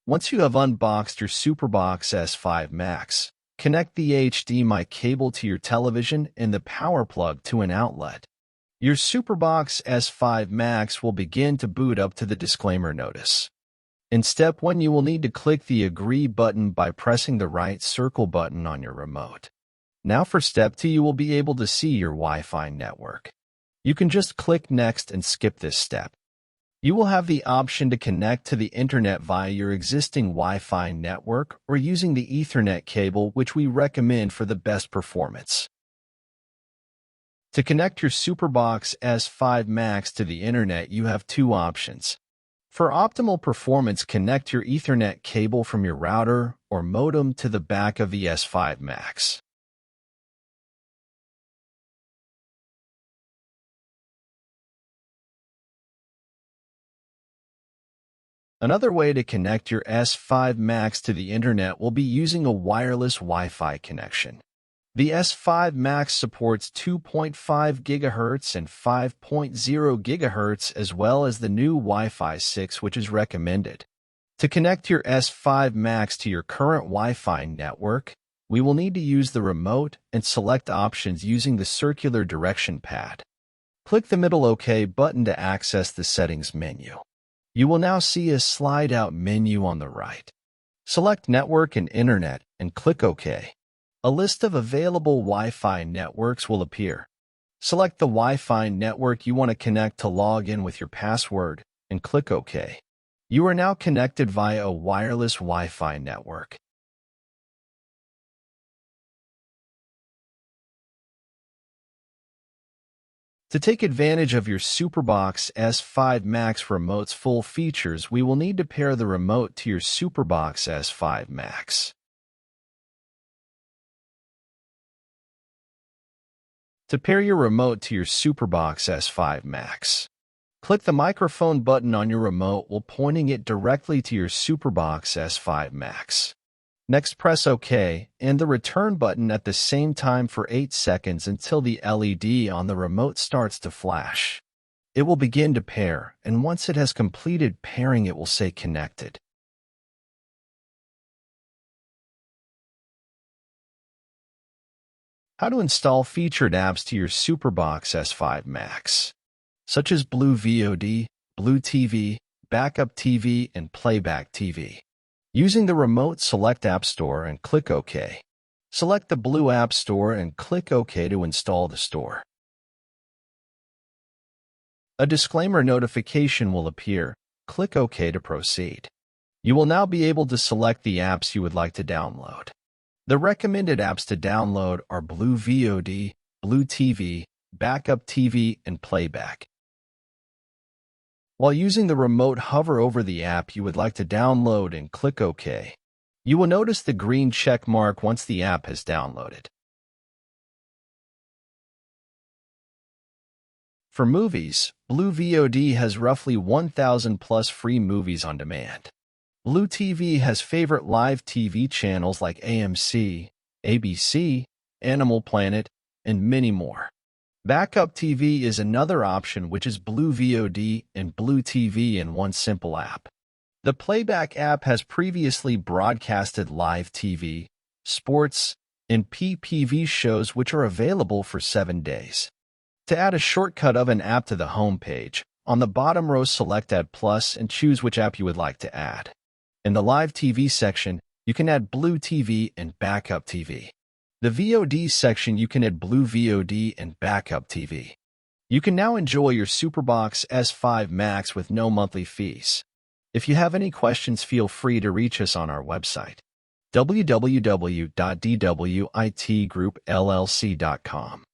Once you have unboxed your Superbox S5 Max, connect the HDMI cable to your television and the power plug to an outlet. Your Superbox S5 Max will begin to boot up to the disclaimer notice. In step 1, you will need to click the Agree button by pressing the right circle button on your remote. Now for step 2, you will be able to see your Wi-Fi network. You can just click Next and skip this step. You will have the option to connect to the internet via your existing Wi-Fi network or using the Ethernet cable, which we recommend for the best performance. To connect your Superbox S5 Max to the internet, you have two options. For optimal performance, connect your Ethernet cable from your router or modem to the back of the S5 Max. Another way to connect your S5 Max to the internet will be using a wireless Wi-Fi connection. The S5 Max supports 2.5 GHz and 5.0 GHz as well as the new Wi-Fi 6, which is recommended. To connect your S5 Max to your current Wi-Fi network, we will need to use the remote and select options using the circular direction pad. Click the middle OK button to access the settings menu. You will now see a slide-out menu on the right. Select Network and Internet and click OK. A list of available Wi-Fi networks will appear. Select the Wi-Fi network you want to connect to log in with your password and click OK. You are now connected via a wireless Wi-Fi network. To take advantage of your Superbox S5 Max remote's full features, we will need to pair the remote to your Superbox S5 Max. To pair your remote to your Superbox S5 Max, click the microphone button on your remote while pointing it directly to your Superbox S5 Max. Next, press OK and the return button at the same time for 8 seconds until the LED on the remote starts to flash. It will begin to pair, and once it has completed pairing, it will say connected. How to install featured apps to your Superbox S5 Max, such as Blue VOD, Blue TV, Backup TV, and Playback TV. Using the remote, select App Store and click OK. Select the Blue App Store and click OK to install the store. A disclaimer notification will appear. Click OK to proceed. You will now be able to select the apps you would like to download. The recommended apps to download are Blue VOD, Blue TV, Backup TV, and Playback. While using the remote, hover over the app you would like to download and click OK. You will notice the green check mark once the app has downloaded. For movies, Blue VOD has roughly 1,000 plus free movies on demand. Blue TV has favorite live TV channels like AMC, ABC, Animal Planet, and many more. Backup TV is another option, which is Blue VOD and Blue TV in one simple app. The Playback app has previously broadcasted live TV, sports, and PPV shows which are available for 7 days. To add a shortcut of an app to the home page, on the bottom row select Add Plus and choose which app you would like to add. In the Live TV section, you can add Blue TV and Backup TV. The VOD section, you can add Blue VOD and Backup TV. You can now enjoy your Superbox S5 Max with no monthly fees. If you have any questions, feel free to reach us on our website, www.dwitgroupllc.com.